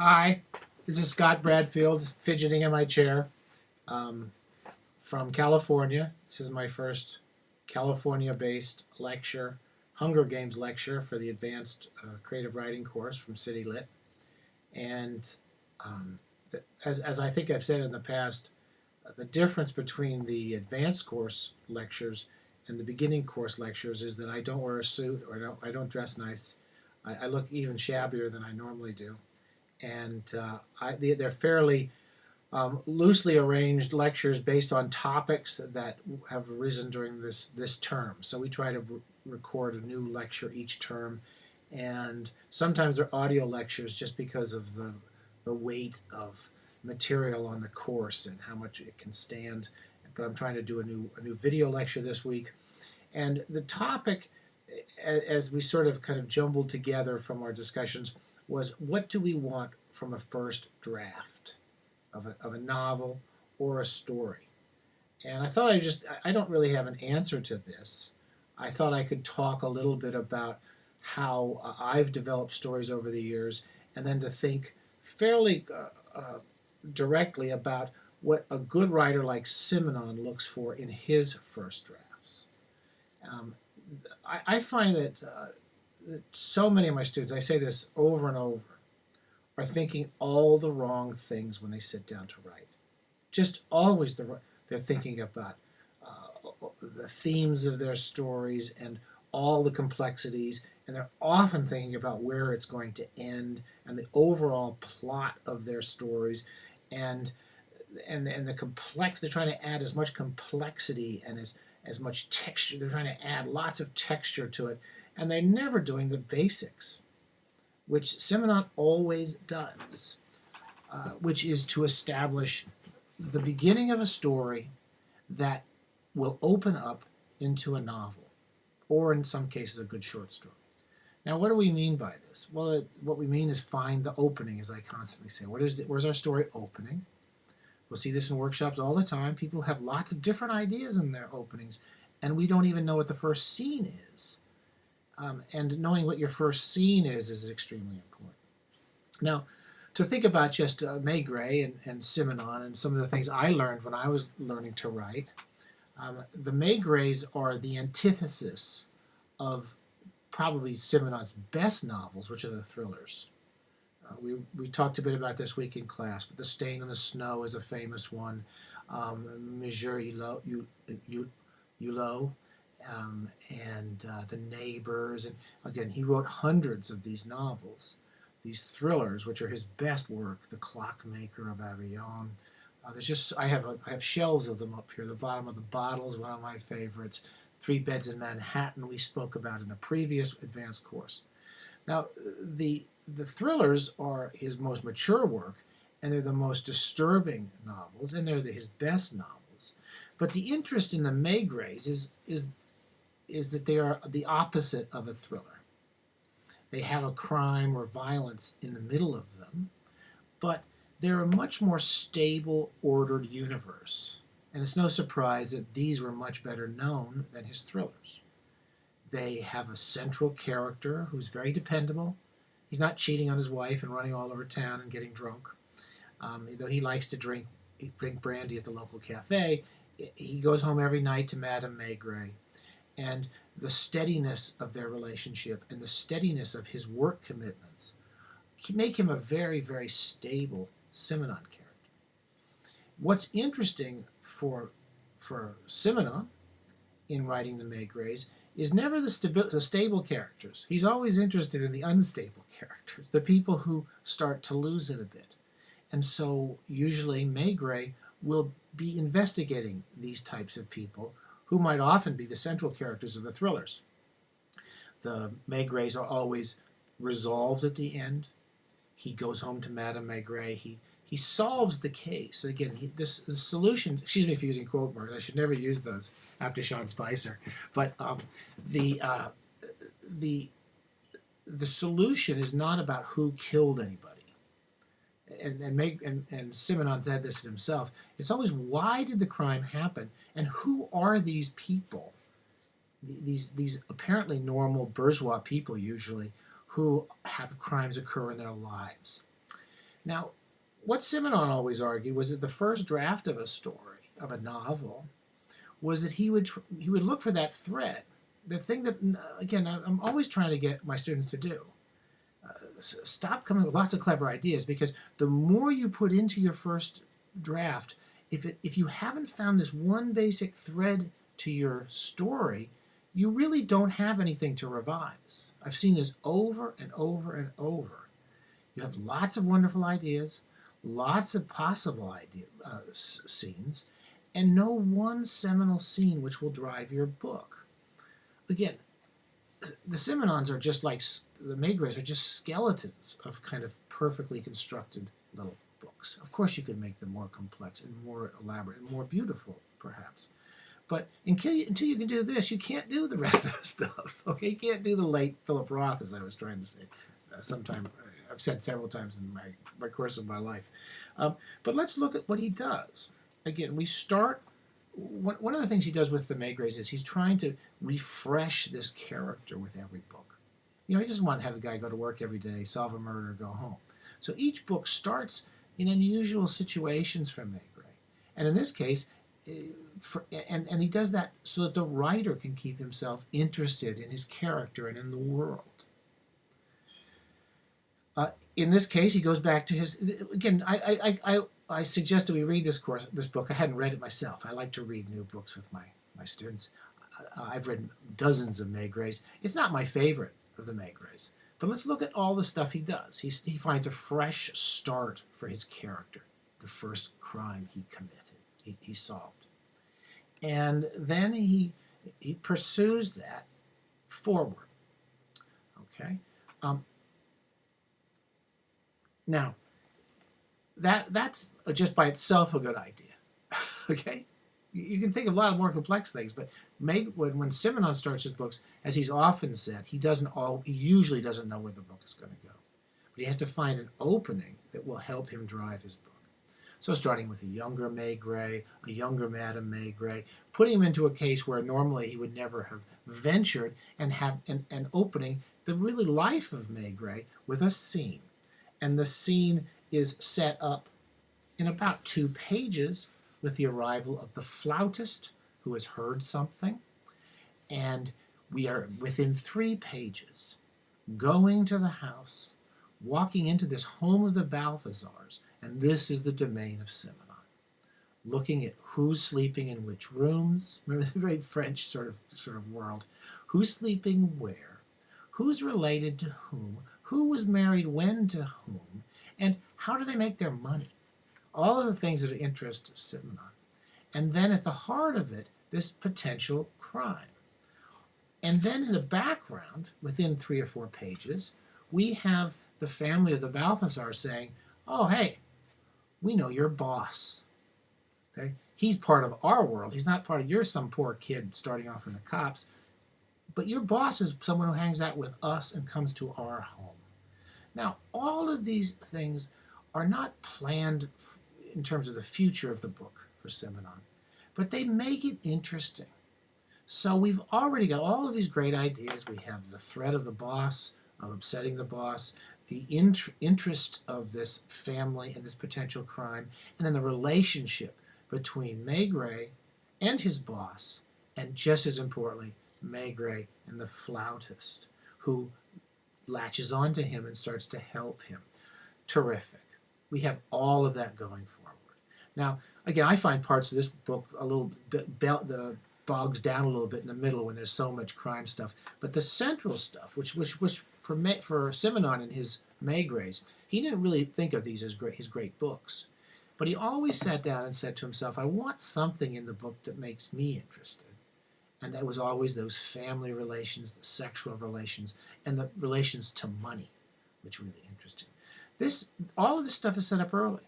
Hi, this is Scott Bradfield, fidgeting in my chair um, from California. This is my first California-based lecture, Hunger Games lecture for the Advanced Creative Writing course from City Lit. And um, as I think I've said in the past, the difference between the advanced course lectures and the beginning course lectures is that I don't wear a suit or I don't dress nice. I look even shabbier than I normally do. And they're fairly loosely arranged lectures based on topics that have arisen during this term. So we try to record a new lecture each term, and sometimes they're audio lectures just because of the weight of material on the course and how much it can stand. But I'm trying to do a new video lecture this week, and the topic, as we sort of kind of jumbled together from our discussions, was what do we want from a first draft of a novel or a story? And I thought I don't really have an answer to this. I thought I could talk a little bit about how I've developed stories over the years, and then to think fairly directly about what a good writer like Simenon looks for in his first drafts. Um, I find that so many of my students, I say this over and over, are thinking all the wrong things when they sit down to write. Just always they're thinking about the themes of their stories and all the complexities, and they're often thinking about where it's going to end and the overall plot of their stories, and the complex. They're trying to add as much complexity and as much texture. They're trying to add lots of texture to it, and they're never doing the basics, which Simenon always does, which is to establish the beginning of a story that will open up into a novel, or in some cases, a good short story. Now, what do we mean by this? Well, what we mean is find the opening, as I constantly say. Where's our story opening? We'll see this in workshops all the time. People have lots of different ideas in their openings, and we don't even know what the first scene is. And knowing what your first scene is extremely important. Now, to think about just Maigret and Simenon and some of the things I learned when I was learning to write, the Maigrets are the antithesis of probably Simenon's best novels, which are the thrillers. We talked a bit about this week in class, but The Stain in the Snow is a famous one. Monsieur Hulot, and The Neighbors, and again, he wrote hundreds of these novels, these thrillers, which are his best work. The Clockmaker of Avignon. I have shelves of them up here. The Bottom of the Bottle is one of my favorites. Three Beds in Manhattan we spoke about in a previous advanced course. Now, the thrillers are his most mature work, and they're the most disturbing novels, and they're his best novels. But the interest in the Maigrets is that they are the opposite of a thriller. They have a crime or violence in the middle of them, but they're a much more stable, ordered universe. And it's no surprise that these were much better known than his thrillers. They have a central character who's very dependable. He's not cheating on his wife and running all over town and getting drunk. Though he likes to drink brandy at the local cafe, he goes home every night to Madame Maigret. And the steadiness of their relationship and the steadiness of his work commitments make him a very, very stable Simenon character. What's interesting for Simenon in writing the Maigrets is never the stable characters. He's always interested in the unstable characters, the people who start to lose it a bit. And so usually Maigret will be investigating these types of people who might often be the central characters of the thrillers. The Maigrets are always resolved at the end. He goes home to Madame Maigret. He solves the case. Again, the solution, excuse me for using quote marks, I should never use those after Sean Spicer, but the solution is not about who killed anybody. And Simenon said this himself. It's always, why did the crime happen, and who are these people? These apparently normal bourgeois people usually who have crimes occur in their lives. Now, what Simenon always argued was that the first draft of a story, of a novel, was that he would look for that thread, the thing that, again, I'm always trying to get my students to do. Stop coming with lots of clever ideas, because the more you put into your first draft, if you haven't found this one basic thread to your story, you really don't have anything to revise. I've seen this over and over and over. You have lots of wonderful ideas, lots of possible scenes, and no one seminal scene which will drive your book. Again, the Simenons are just like the Maigres are just skeletons of kind of perfectly constructed little books. Of course, you could make them more complex and more elaborate and more beautiful, perhaps. But until you can do this, you can't do the rest of the stuff. Okay, you can't do the late Philip Roth, as I was trying to say. Sometime I've said several times in my course of my life. But let's look at what he does. Again, we start. One of the things he does with the Maigres is he's trying to refresh this character with every book. You know, he doesn't want to have the guy go to work every day, solve a murder, go home. So each book starts in unusual situations for Maigret. And in this case, and he does that so that the writer can keep himself interested in his character and in the world. In this case, he goes back to his, again, I suggested we read this book. I hadn't read it myself. I like to read new books with my students. I've read dozens of Maigres. It's not my favorite of the Maigres, but let's look at all the stuff he does. He finds a fresh start for his character, the first crime he committed, he solved. And then he pursues that forward. Okay? Now, that's just by itself a good idea. Okay? You can think of a lot of more complex things, but when Simenon starts his books, as he's often said, he usually doesn't know where the book is going to go. But he has to find an opening that will help him drive his book. So starting with a younger Maigret, a younger Madame Maigret, putting him into a case where normally he would never have ventured, and have an opening the really life of Maigret with a scene. And the scene is set up in about 2 pages with the arrival of the flautist who has heard something. And we are within 3 pages going to the house, walking into this home of the Balthazars, and this is the domain of Simenon. Looking at who's sleeping in which rooms, remember the very French sort of world, who's sleeping where, who's related to whom, who was married when to whom, and how do they make their money? All of the things that interest Simenon. And then at the heart of it, this potential crime. And then in the background, within 3 or 4 pages, we have the family of the Balthazar saying, oh, hey, we know your boss. Okay? He's part of our world. He's not part of, you're some poor kid starting off in the cops. But your boss is someone who hangs out with us and comes to our home. Now, all of these things are not planned in terms of the future of the book for Simenon, but they make it interesting. So we've already got all of these great ideas. We have the threat of the boss, of upsetting the boss, the interest of this family and this potential crime, and then the relationship between Maigret and his boss, and just as importantly, Maigret and the flautist, who latches onto him and starts to help him. Terrific. We have all of that going forward. Now, again, I find parts of this book a little bit bogs down a little bit in the middle when there's so much crime stuff. But the central stuff, which for Simenon and his Maigres, he didn't really think of these as his great books. But he always sat down and said to himself, I want something in the book that makes me interested. And that was always those family relations, the sexual relations, and the relations to money, which really interested him. All of this stuff is set up early.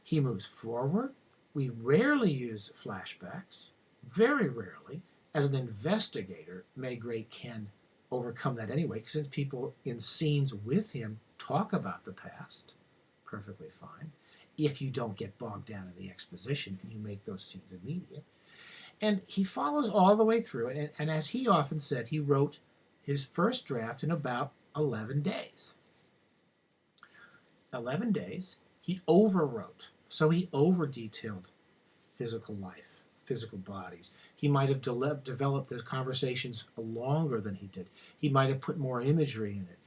He moves forward. We rarely use flashbacks, very rarely. As an investigator, Maigret can overcome that anyway, since people in scenes with him talk about the past, perfectly fine, if you don't get bogged down in the exposition and you make those scenes immediate. And he follows all the way through it, and as he often said, he wrote his first draft in about 11 days. 11 days, he overwrote. So he over-detailed physical life, physical bodies. He might have developed the conversations longer than he did. He might have put more imagery in it.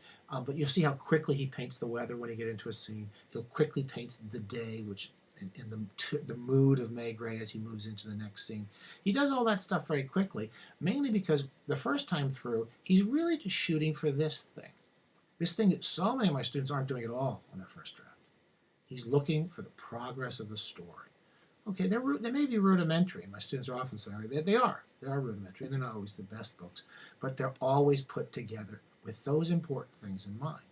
But you'll see how quickly he paints the weather when you get into a scene. He'll quickly paint the day, which in the mood of Maigret as he moves into the next scene. He does all that stuff very quickly, mainly because the first time through, he's really just shooting for this thing that so many of my students aren't doing at all on their first draft. He's looking for the progress of the story. Okay, they may be rudimentary, and my students are often saying they are rudimentary, and they're not always the best books, but they're always put together with those important things in mind.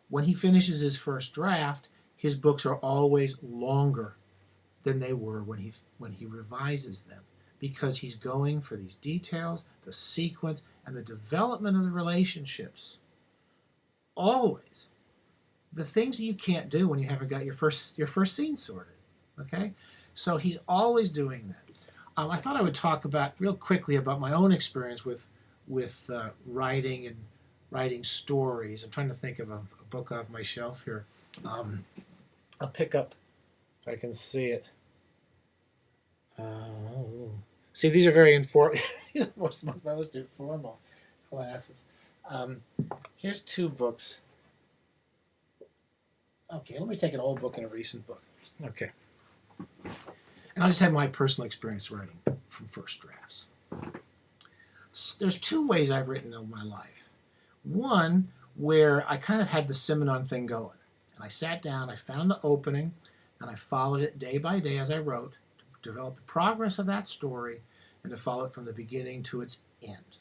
When he finishes his first draft, his books are always longer than they were when he revises them, because he's going for these details, the sequence, and the development of the relationships. Always. The things that you can't do when you haven't got your first scene sorted. Okay? So he's always doing that. I thought I would talk about real quickly about my own experience with writing and writing stories. I'm trying to think of a book off my shelf here. I'll pick up if I can see it. See, these are very informal. most informal classes. Here's two books. Okay, let me take an old book and a recent book. Okay. And I'll just have my personal experience writing from first drafts. There's two ways I've written in my life. One, where I kind of had the Simenon thing going. And I sat down, I found the opening, and I followed it day by day as I wrote, to develop the progress of that story, and to follow it from the beginning to its end.